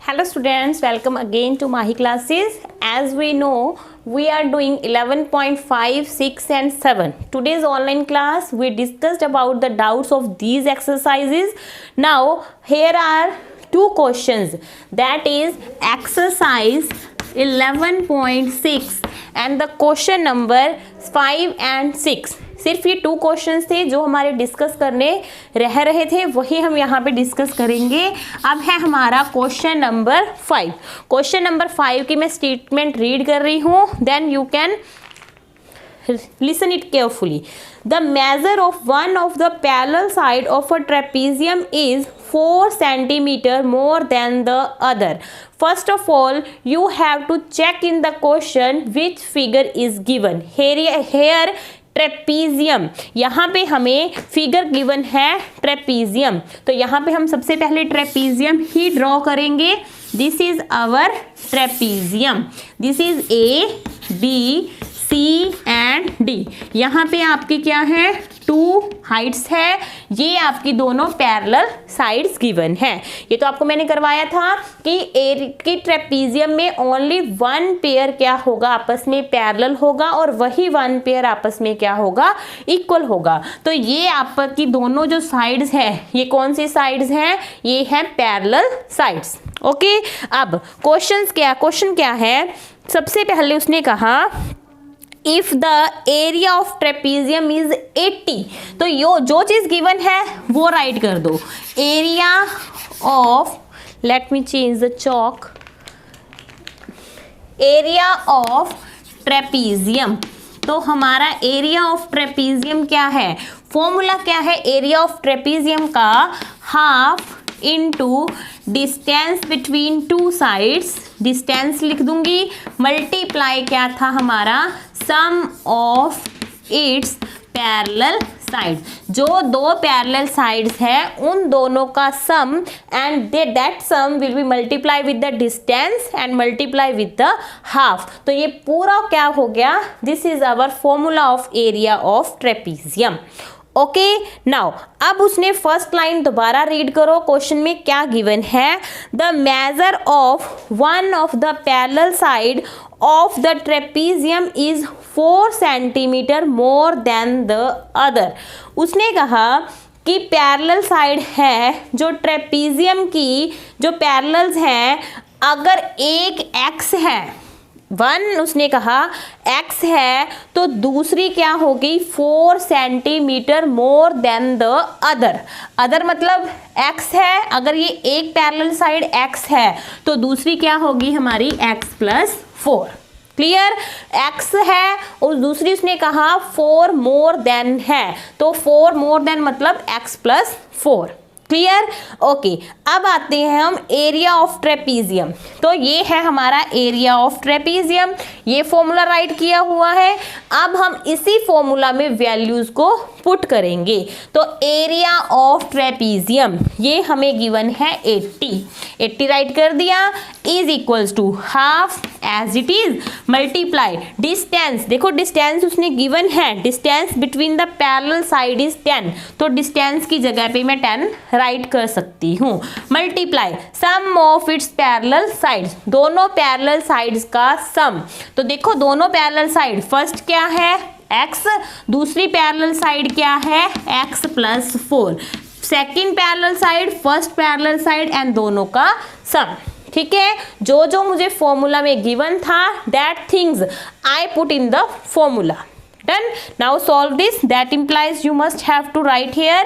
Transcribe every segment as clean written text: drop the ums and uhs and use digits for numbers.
Hello students, welcome again to Mahi classes. As we know, we are doing 11.5, 6 and 7. Today's online class, we discussed about the doubts of these exercises. Now, here are two questions. That is exercise 11.6 and the question number 5 and 6. सिर्फ ये two questions थे जो हमारे discuss करने रह रहे थे, वही हम यहाँ पे डिस्कस करेंगे. अब है हमारा क्वेश्चन नंबर 5. क्वेश्चन नंबर 5 की मैं स्टेटमेंट रीड कर रही हूँ, then you can listen it carefully. The measure of one of the parallel side of a trapezium is 4 centimeter more than the other. First of all, you have to check in the question which figure is given. Here trapezium, यहाँ पे हमें figure given है trapezium, तो यहाँ पे हम सबसे पहले ट्रेपीजियम ही ड्रॉ करेंगे. This is our trapezium. This is A B C and D. यहाँ पे आपकी क्या है, टू हाइट्स है. ये आपकी दोनों पैरेलल साइड्स गिवन है. ये तो आपको मैंने करवाया था कि ट्रेपीजियम में ओनली वन पेयर क्या होगा, आपस में पैरेलल होगा, और वही वन पेयर आपस में क्या होगा, इक्वल होगा. तो ये आपकी दोनों जो साइड्स है, ये कौन सी साइड्स हैं, ये हैं पैरेलल साइड्स. ओके, अब क्वेश्चन क्या है. सबसे पहले उसने कहा if the area of trapezium is 80, तो जो चीज गिवन है वो राइट कर दो. Area of, let me change the chalk, area of trapezium. तो हमारा एरिया ऑफ ट्रेपीजियम क्या है, फॉर्मूला क्या है एरिया ऑफ ट्रेपीजियम का, half into distance between two sides, distance लिख दूंगी, मल्टीप्लाई क्या था हमारा, sum of its parallel side. जो दो पैरेलल साइड्स है उन दोनों का sum, and that sum will be multiply with the distance and multiply with the half. तो ये पूरा क्या हो गया, this is our formula of area of trapezium. Okay, now अब उसने फर्स्ट लाइन दोबारा रीड करो. क्वेश्चन में क्या गिवन है, the measure of one of the parallel side of the trapezium is 4 centimetre more than the other. उसने कहा कि पैरेलल साइड है जो ट्रेपीजियम की, जो पैरेलल्स हैं, अगर एक एक्स है, वन उसने कहा x है, तो दूसरी क्या होगी, 4 centimetre more than the other. Other मतलब x है, अगर ये एक पैरेलल साइड x है तो दूसरी क्या होगी हमारी x प्लस 4. क्लियर, x है और दूसरी उसने कहा 4 मोर देन है, तो 4 मोर देन मतलब x प्लस 4. Clear, okay. अब आते हैं हम एरिया ऑफ ट्रेपीजियम. तो ये है हमारा एरिया ऑफ ट्रेपीजियम, ये फॉर्मूला राइट किया हुआ है. अब हम इसी फॉर्मूला में वैल्यूज को पुट करेंगे. तो एरिया ऑफ ट्रेपीजियम ये हमें गिवन है 80 राइट कर दिया, is equals to half as it is, multiply distance. देखो डिस्टेंस उसने गिवन है, distance between the parallel side is 10, तो डिस्टेंस की जगह पे मैं 10 राइट कर सकती हूँ. Multiply sum of its parallel sides, दोनों पैरेलल साइड्स का सम. तो देखो दोनों पैरेलल साइड, फर्स्ट क्या है x, दूसरी पैरेलल साइड क्या है x plus 4, second parallel side, first parallel side, and दोनों का सम. ठीक है, जो मुझे फॉर्मूला में गिवन था that things I put in the formula. Done. Now solve this. That implies you must have to write here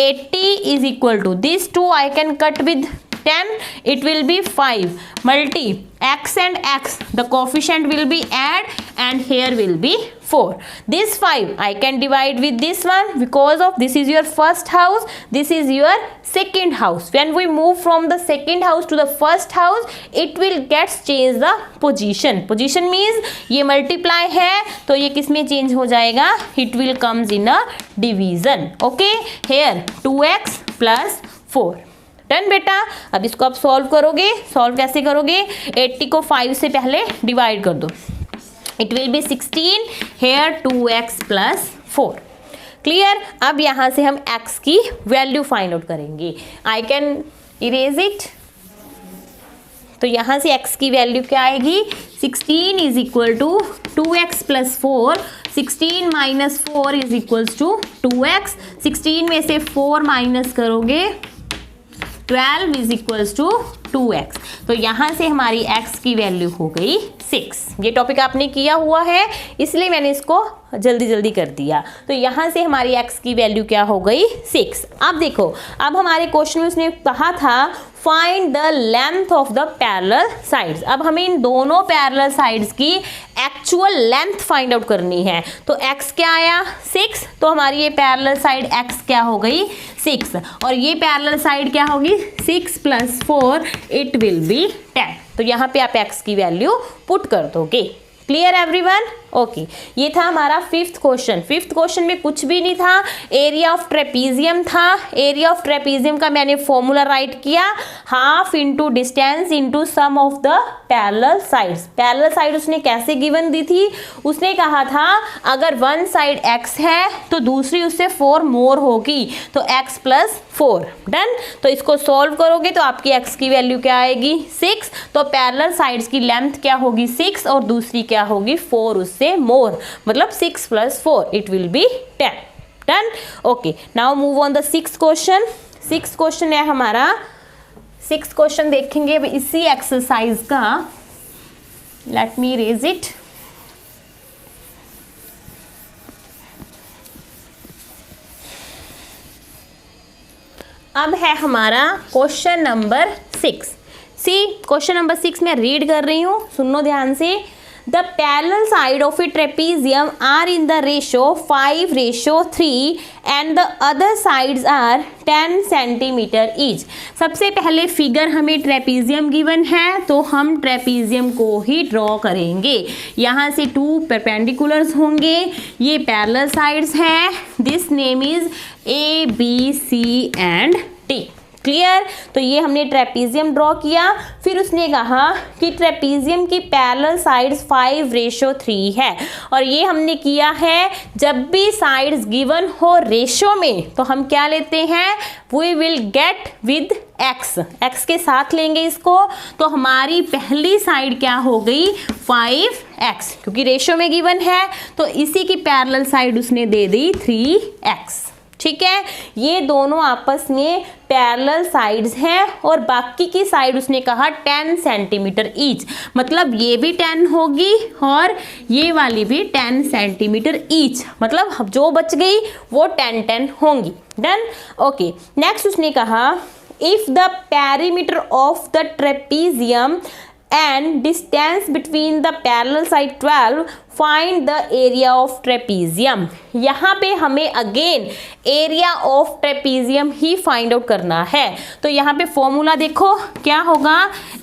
80 is equal to these two I can cut with 10. It will be 5 multi x and x. The coefficient will be add and here will be 4. This 5 I can divide with this one because of this is your first house, this is your second house. When we move from the second house to the first house, it will get change the position. Position means ये multiply है तो ये किस में change हो जाएगा, it will comes in a division. Okay, here 2x plus 4. Done बेटा. अब इसको आप सॉल्व करोगे, सॉल्व कैसे करोगे, 80 को 5 से पहले डिवाइड कर दो, it will be 16, here 2x plus 4. Clear. अब यहाँ से हम x की वैल्यू फाइंड आउट करेंगे. I can erase it. तो यहाँ से x की वैल्यू क्या आएगी, 16 is equal to 2x plus 4, 16 minus 4 is equals to 2x, 16 में से 4 माइनस करोगे 12 इज इक्वल्स टू 2x। तो यहाँ से हमारी x की वैल्यू हो गई 6। ये टॉपिक आपने किया हुआ है इसलिए मैंने इसको जल्दी जल्दी कर दिया। तो यहाँ से हमारी x की वैल्यू क्या हो गई, 6। अब देखो, अब हमारे क्वेश्चन में उसने कहा था find the length of the parallel sides. अब हमें इन दोनों पैरेलल साइड्स की एक्चुअल लेंथ फाइंड आउट करनी है। तो x क्या आया, 6, तो हमारी ये पैरेलल साइड x क्या हो गई, 6, और ये पैरेलल साइड क्या होगी, 6 प्लस 4 इट विल बी 10। तो यहाँ पे आप x की वैल्यू पुट कर दोगे। Clear everyone? ओके, ये था हमारा 5th क्वेश्चन। 5th क्वेश्चन में कुछ भी नहीं था, एरिया ऑफ ट्रेपीजियम था। एरिया ऑफ ट्रेपीजियम का मैंने फॉर्मूला राइट किया, half into distance into sum of the parallel sides. Parallel side उसने कैसे गिवन दी थी, उसने कहा था अगर वन साइड x है तो दूसरी उससे 4 मोर होगी, तो x प्लस 4। डन। तो इसको सॉल्व करोगे तो आपकी x की वैल्यू क्या आएगी, 6। तो पैरेलल साइड्स की लेंथ क्या होगी, 6, और दूसरी क्या होगी, 4 उससे मोर, मतलब 6 plus 4 it will be 10। Done. Okay, now move on the 6th question. 6th question है हमारा, 6th क्वेश्चन देखेंगे इसी एक्सरसाइज का। Let me raise it. अब है हमारा question number 6। See, question number 6 मैं रीड कर रही हूँ, सुनो ध्यान से। The parallel side of a trapezium are in the ratio 5:3 and the other sides are 10 centimetre each. सबसे पहले फिगर हमें ट्रेपीजियम गिवन है तो हम ट्रेपीजियम को ही ड्रॉ करेंगे। यहाँ से 2 परपेंडिकुलर्स होंगे, ये पैरेलल साइड्स हैं, this name is A, B, C and D। Clear? तो ये हमने ट्रेपीजियम ड्रॉ किया। फिर उसने कहा कि ट्रेपीजियम की पैरेलल साइड्स 5:3 है, और ये हमने किया है जब भी साइड्स गिवन हो रेशो में तो हम क्या लेते हैं, we will get with x के साथ लेंगे इसको। तो हमारी पहली साइड क्या हो गई, 5x, क्योंकि रेशो में गिवन है, तो इसी की पैरेलल साइड उसने दे दी 3x। ठीक है, ये दोनों आपस में पैरेलल साइड्स हैं, और बाकी की साइड उसने कहा 10 सेंटीमीटर ईच, मतलब ये भी 10 होगी और ये वाली भी 10 सेंटीमीटर ईच, मतलब जो बच गई वो 10 होंगी। डन। ओके, नेक्स्ट उसने कहा if the perimeter of the trapezium and distance between the parallel side 12, find the area of trapezium। यहाँ पे हमें अगेन एरिया ऑफ ट्रेपीजियम ही फाइंड आउट करना है। तो यहाँ पे फॉर्मूला देखो क्या होगा,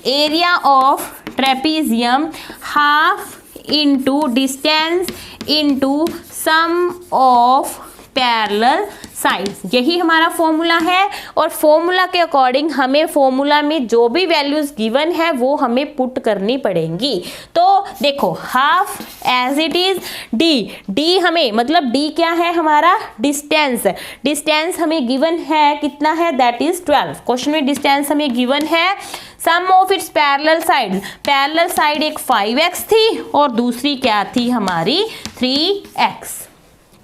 area of trapezium half into distance into sum of parallel sides, यही हमारा फॉर्मूला है। और फॉर्मूला के अकॉर्डिंग हमें फॉर्मूला में जो भी वैल्यूज गिवन है वो हमें पुट करनी पड़ेंगी। तो देखो, half as it is D हमें, मतलब डी क्या है हमारा, डिस्टेंस हमें गिवन है, कितना है, दैट इज 12। क्वेश्चन में डिस्टेंस हमें गिवन है। सम ऑफ इट्स पैरेलल साइड एक 5x थी और दूसरी क्या थी हमारी 3x।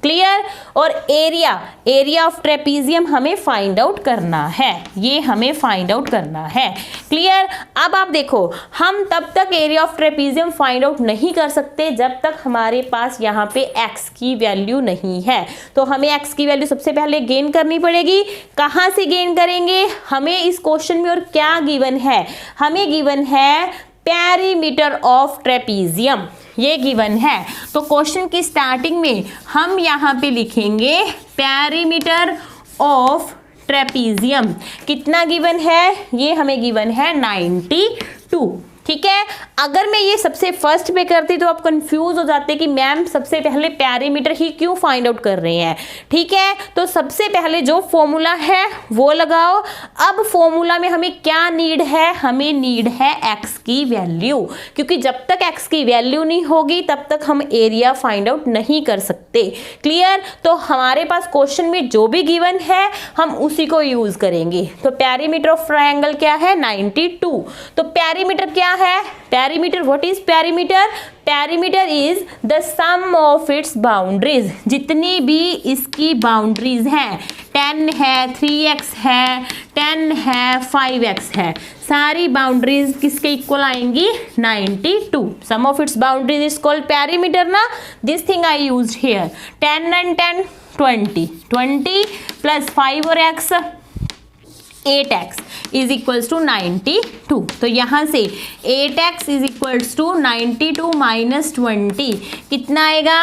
क्लियर? और एरिया ऑफ ट्रेपीजियम हमें फाइंड आउट करना है, ये हमें फाइंड आउट करना है। क्लियर? अब आप देखो, हम तब तक area of trapezium find out नहीं कर सकते जब तक हमारे पास यहाँ पे x की वैल्यू नहीं है। तो हमें x की वैल्यू सबसे पहले गेन करनी पड़ेगी। कहाँ से गेन करेंगे, हमें इस क्वेश्चन में और क्या गिवन है, हमें गिवन है पेरीमीटर ऑफ ट्रेपीजियम, ये गिवन है। तो क्वेश्चन की स्टार्टिंग में हम यहाँ पे लिखेंगे पेरीमीटर ऑफ ट्रेपीजियम। कितना गिवन है, ये हमें गिवन है 92। ठीक है। अगर मैं ये सबसे फर्स्ट पे करती तो आप कंफ्यूज हो जाते कि मैम सबसे पहले पेरीमीटर ही क्यों फाइंड आउट कर रहे हैं। ठीक है, तो सबसे पहले जो फॉर्मूला है वो लगाओ। अब फॉर्मूला में हमें क्या नीड है, हमें नीड है एक्स की वैल्यू, क्योंकि जब तक एक्स की वैल्यू नहीं होगी तब तक हम एरिया फाइंड आउट नहीं कर सकते। क्लियर। तो हमारे पास क्वेश्चन में जो भी गिवन है हम उसी को यूज करेंगे। तो पेरीमीटर ऑफ ट्रायंगल क्या है, 92। तो पेरीमीटर क्या है, perimeter, what is perimeter, perimeter is the sum of its boundaries, जितनी भी इसकी बाउंड्रीज हैं, 10 है, 3x है, 10 है, 5x है, सारी बाउंड्रीज किसके इक्वल आएंगी, 92। Sum of its boundaries is called perimeter ना, this thing I used here. 10 and 10 20 plus 5 और x 8x is equals to 92। तो यहाँ से 8x is equals to 92 minus 20 कितना आएगा,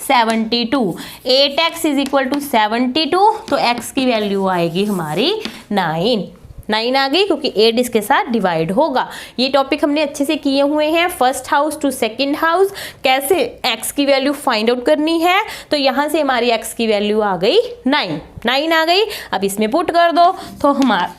72। 8x इज इक्वल टू 72, तो x की वैल्यू आएगी हमारी 9 आ गई, क्योंकि 8 इसके साथ डिवाइड होगा। ये टॉपिक हमने अच्छे से किए हुए हैं, first house to second house, कैसे x की वैल्यू फाइंड आउट करनी है। तो यहाँ से हमारी x की वैल्यू आ गई 9 आ गई। अब इसमें पुट कर दो तो हमारा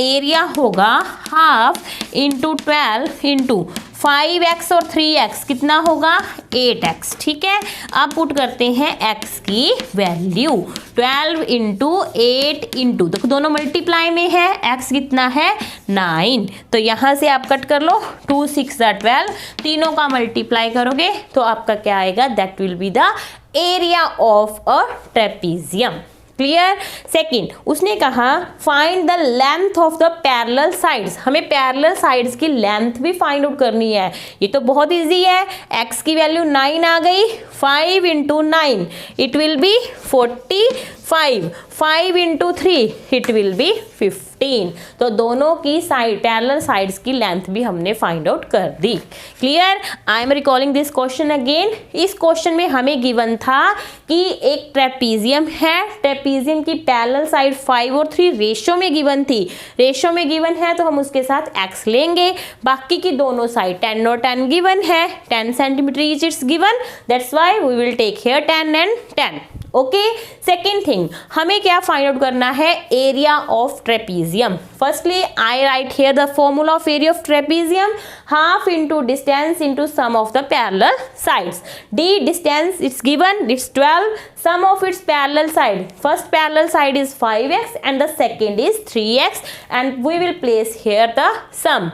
एरिया होगा हाफ इंटू 12 इंटू 5x और 3x कितना होगा, 8x। ठीक है, अब पुट करते हैं x की वैल्यू, 12 इंटू 8 इंटू, देखो दोनों मल्टीप्लाई में है, x कितना है 9। तो यहाँ से आप कट कर लो, 2 6 12, तीनों का मल्टीप्लाई करोगे तो आपका क्या आएगा, that will be the area of a trapezium. Clear. Second, उसने कहा find the length of the parallel sides, हमें पैरेलल साइड्स की लेंथ भी फाइंड आउट करनी है। ये तो बहुत इजी है, x की वैल्यू 9 आ गई, 5 into 9 it will be 45, 5 into 3 it will be 15। तो दोनों की साइड पैरेलल साइड्स की लेंथ भी हमने फाइंड आउट कर दी। Clear. I am recalling this question again. इस क्वेश्चन में हमें गिवन था कि एक ट्रेपीजियम है, ट्रेपीजियम की पैरेलल साइड 5 और 3 रेशो में गिवन थी, रेशो में गिवन है तो हम उसके साथ x लेंगे। बाकी की दोनों साइड 10 और 10 गिवन है, 10 centimetre each it's given, that's why we will take here 10 and 10। Okay. Second thing, हमें क्या फाइंड आउट करना है, area of trapezium. Firstly I write here the formula of area of trapezium, half into distance into sum of the parallel sides. D distance it's given, it's 12, sum of its parallel side, first parallel side is 5x and the second is 3x and we will place here the sum।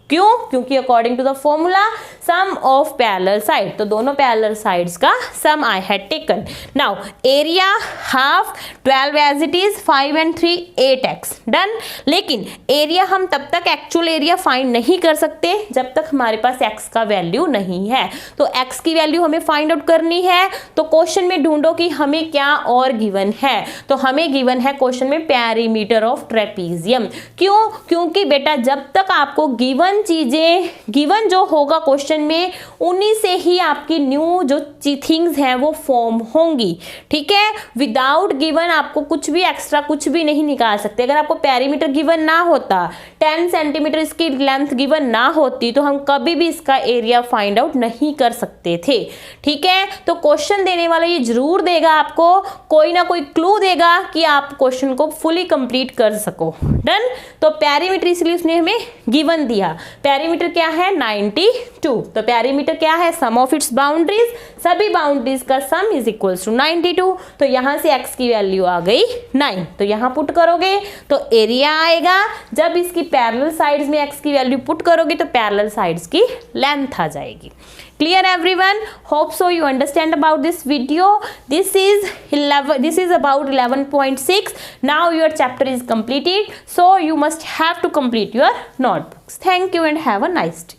क्यों, क्योंकि according to the formula sum of parallel side, तो दोनों parallel sides का sum I had taken. Now area half 12 as it is, 5 and 3 8x done. लेकिन area हम तब तक actual area find नहीं कर सकते जब तक हमारे पास x का वैल्यू नहीं है। तो x की वैल्यू हमें फाइंड आउट करनी है। तो क्वेश्चन में ढूंढो कि हमें क्या और गिवन है। तो हमें गिवन है क्वेश्चन में पेरीमीटर ऑफ ट्रेपीजियम। क्यों, क्योंकि बेटा जब तक आपको गिवन चीजें, गिवन जो होगा क्वेश्चन में, उन्हीं से ही आपकी न्यू जो थिंग्स हैं वो फॉर्म होंगी। ठीक है, विदाउट गिवन आपको कुछ भी एक्स्ट्रा कुछ भी नहीं निकाल सकते। अगर आपको पेरीमीटर गिवन ना होता, 10 सेंटीमीटर इसकी लेंथ गिवन ना होती, तो हम कभी भी इसका एरिया फाइंड आउट नहीं कर सकते थे। ठीक है, तो क्वेश्चन देने वाला ये जरूर देगा आपको कोई ना कोई क्लू देगा कि आप क्वेश्चन को फुली कंप्लीट कर सको। डन। तो पेरीमीटर इसलिए उसने हमें गिवन दिया। पेरीमीटर क्या है, 92। तो पेरीमीटर क्या है, सम ऑफ इट्स बाउंड्रीज, सभी बाउंड्रीज का सम इज इक्वल्स टू 92। तो यहां से x की वैल्यू आ गई 9। तो यहां पुट करोगे तो एरिया आएगा। जब इसकी पैरेलल साइड्स में x की वैल्यू पुट करोगे तो पैरेलल साइड्स की लेंथ आ जाएगी। Clear everyone? Hope so you understand about this video. This is about 11.6. Now your chapter is completed, so you must have to complete your notebooks. Thank you and have a nice day.